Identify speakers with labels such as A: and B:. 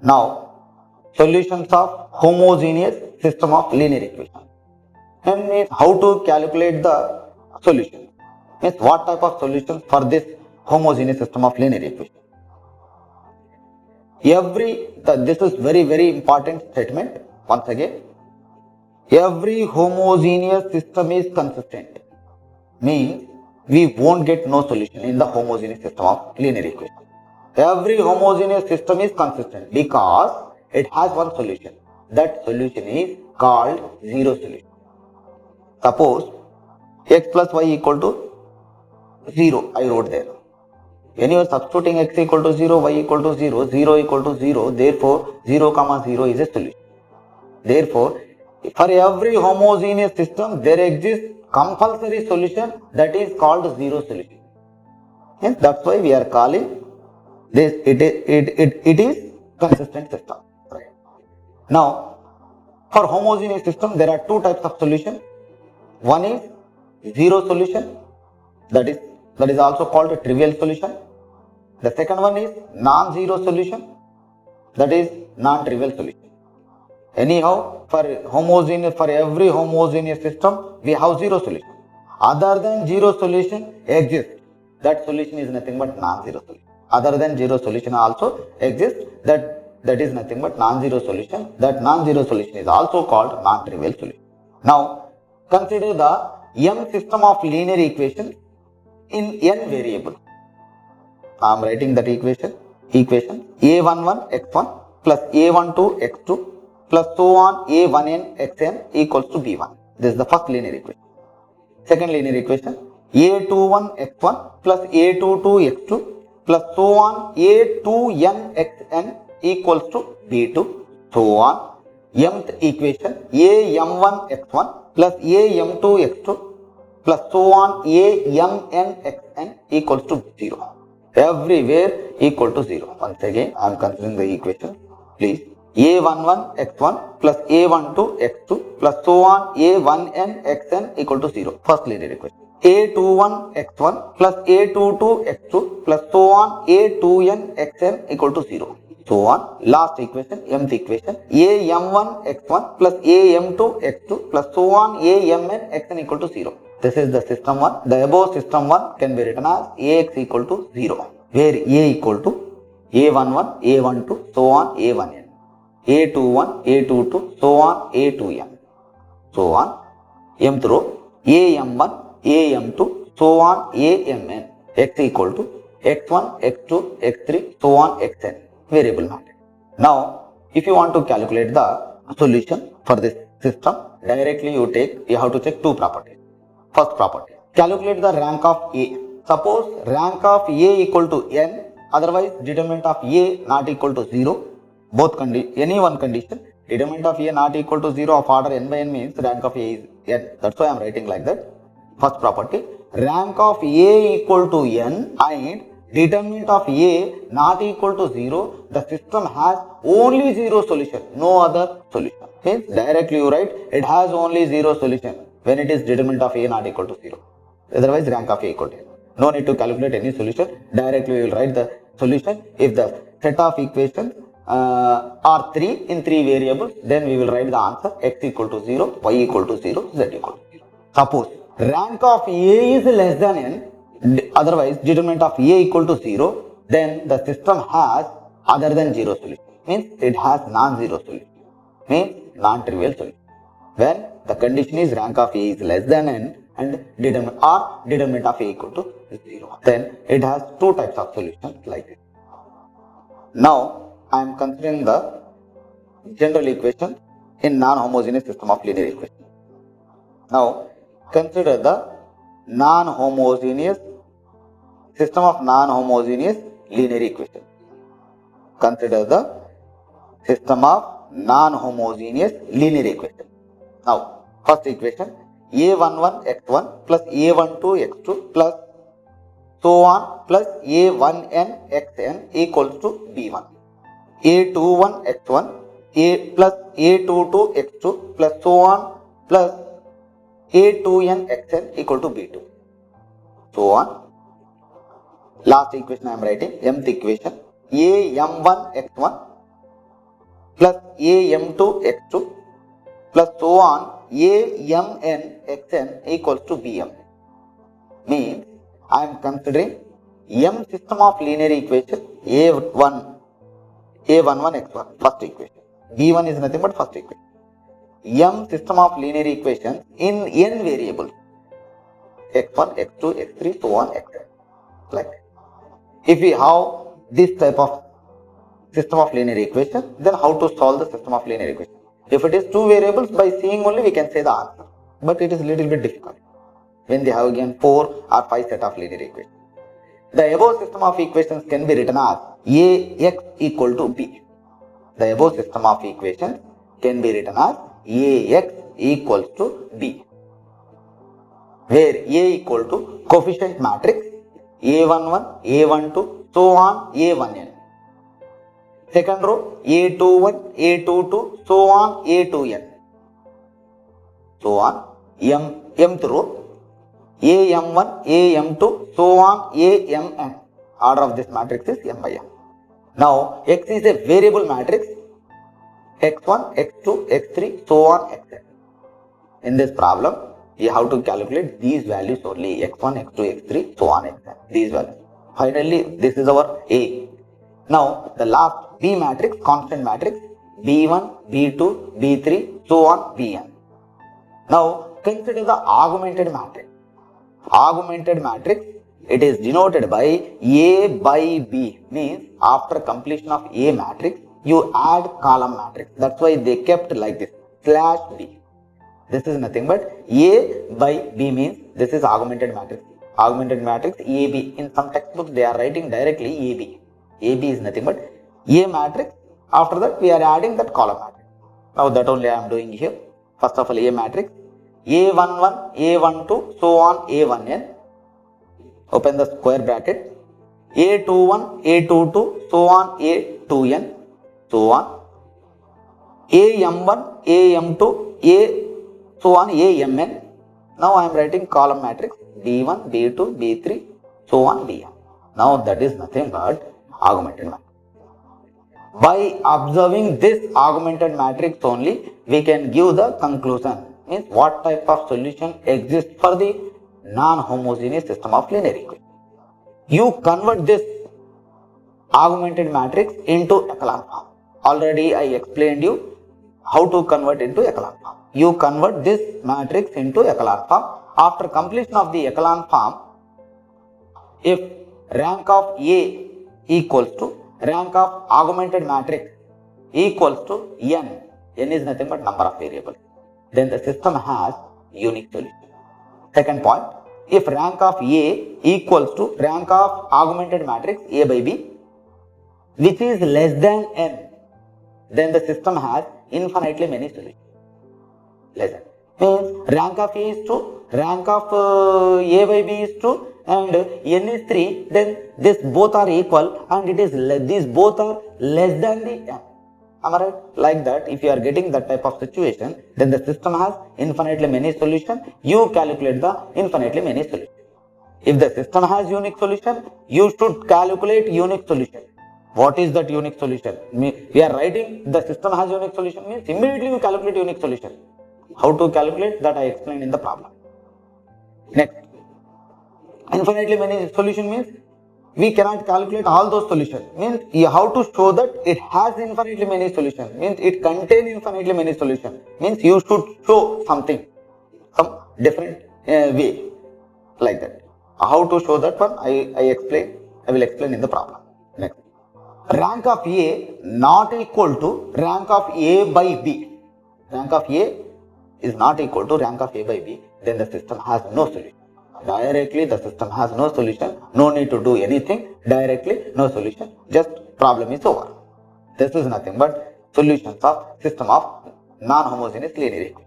A: Now, solutions of homogeneous system of linear equation. And means how to calculate the solution. Means what type of solution for this homogeneous system of linear equation. This is very important statement. Once again, every homogeneous system is consistent. Means we won't get no solution in the homogeneous system of linear equation. Every homogeneous system is consistent because it has one solution. That solution is called zero solution. Suppose x plus y equal to 0, I wrote there. When you are substituting x equal to 0, y equal to 0, 0 equal to 0, therefore 0 comma 0 is a solution. Therefore, for every homogeneous system, there exists compulsory solution that is called zero solution. Yes, that's why we are calling this, it is consistent system. Right. Now, for homogeneous system, there are two types of solution. One is zero solution, that is also called a trivial solution. The second one is non-zero solution, that is non-trivial solution. Anyhow, for every homogeneous system, we have zero solution. Other than zero solution exists, that solution is nothing but non-zero solution. Other than zero solution also exists, that is nothing but non-zero solution. That non-zero solution is also called non-trivial solution. Now, consider the m system of linear equations in n variables. I am writing that equation a11 x1 plus a12 x2 plus so on a1n xn equals to b1. This is the first linear equation. Second linear equation a21 x1 plus a22 x2 plus so on a2n xn equals to b2, so on. Mth equation am1 x1 plus am2 x2 plus so on amn xn equals to 0. Everywhere equal to 0. Once again, I am considering the equation. Please, a11 x1 plus a12 x2 plus so on a1n xn equal to 0. First linear equation. a21 x1 plus a22 x2 plus so on a2n xn equal to 0. So on. Last equation, mth equation, am1 x1 plus am2 x2 plus so on amn xn equal to 0. This is the system 1. The above system 1 can be written as ax equal to 0, where a equal to a11, a12, so on a1n, a21, a22, so on a2n, so on. Mth row, am1, am2, so on amn, x equal to x1, x2, x3, so on xn, variable method. Now, if you want to calculate the solution for this system, directly you have to check two properties. First property, calculate the rank of A. Suppose rank of A equal to n, otherwise determinant of A not equal to 0. Any one condition, determinant of A not equal to 0 of order n by n means rank of A is n. That's why I am writing like that. First property, rank of A equal to n and determinant of A not equal to 0, the system has only zero solution, no other solution. Hence, directly you write it has only zero solution when it is determinant of A not equal to 0. Otherwise, rank of A equal to n. No need to calculate any solution. Directly we will write the solution. If the set of equations are 3 in 3 variables, then we will write the answer x equal to 0, y equal to 0, z equal to 0. Suppose rank of A is less than n, otherwise determinant of A equal to 0, then the system has other than 0 solution. Means it has non-zero solution. Means non-trivial solution. When the condition is rank of A is less than n and determinant of A equal to 0, then it has two types of solutions like this. Now, I am considering the general equation in non-homogeneous system of linear equation. Now, consider the non-homogeneous system of non-homogeneous linear equation. Consider the system of non-homogeneous linear equation. Now, first equation, a11 x1 plus a12 x2 plus so on plus a1n xn equals to b1. a21 x1 plus a22 x2 plus so on plus a2n xn equal to b2. So on. Last equation I am writing, mth equation, am1 x1 plus am2 x2 plus so on amn xn equals to bm. Means I am considering m system of linear equation a11 x1 first equation, b1 is nothing but first equation, m system of linear equations in n variables x1 x2 x3 so on xn. Like if we have this type of system of linear equation, then how to solve the system of linear equation? If it is two variables, by seeing only we can say the answer, but it is little bit difficult when they have again 4 or 5 set of linear equations. The above system of equations can be written as ax equal to b. The above system of equations can be written as ax equals to b, where a equal to coefficient matrix a11 a12 so on a1n, second row a21 a22 so on a2n, so on mth row am1 am2 so on amn. Order of this matrix is m by m. Now x is a variable matrix x1 x2 x3 so on xn. In this problem we have to calculate these values only, x1 x2 x3 so on xn, these values. Finally this is our a. Now the last b matrix, constant matrix b1 b2 b3 so on bn. Now consider the augmented matrix. Augmented matrix, it is denoted by a by b, means after completion of a matrix you add column matrix. That's why they kept like this slash b. This is nothing but a by b, means this is augmented matrix. Augmented matrix ab. In some textbooks they are writing directly ab. AB is nothing but a matrix. After that we are adding that column matrix. Now that only I am doing here. First of all a matrix a11 a12 so on a1n, open the square bracket, a21 a22 so on a2n so on am1 am2 a so on amn. Now I am writing column matrix b1 b2 b3 so on bn. Now that is nothing but augmented matrix. By observing this augmented matrix only we can give the conclusion, means what type of solution exists for the non-homogeneous system of linear equation. You convert this augmented matrix into echelon form. Already I explained you how to convert into echelon form. You convert this matrix into echelon form. After completion of the echelon form, if rank of A equals to rank of augmented matrix equals to n, n is nothing but number of variables, then the system has unique solution. Second point, if rank of A equals to rank of augmented matrix A by B, which is less than n, then the system has infinitely many solutions. Less than means rank of A is 2, rank of A by B is 2 and n is 3, then this both are equal and it is these both are less than the n. Am I right? Like that, if you are getting that type of situation, then the system has infinitely many solutions. You calculate the infinitely many solutions. If the system has unique solution, you should calculate unique solution. What is that unique solution? We are writing the system has unique solution, means immediately you calculate unique solution. How to calculate that I explained in the problem. Next, infinitely many solution means we cannot calculate all those solutions, means you have to show that it has infinitely many solutions, means it contains infinitely many solutions, means you should show something, some different way, like that. How to show that one I will explain in the problem. Next, rank of A not equal to rank of A by B. Rank of A is not equal to rank of A by B, then the system has no solution. Directly the system has no solution, no need to do anything, directly no solution, just problem is over. This is nothing but solutions of system of non-homogeneous linear equation.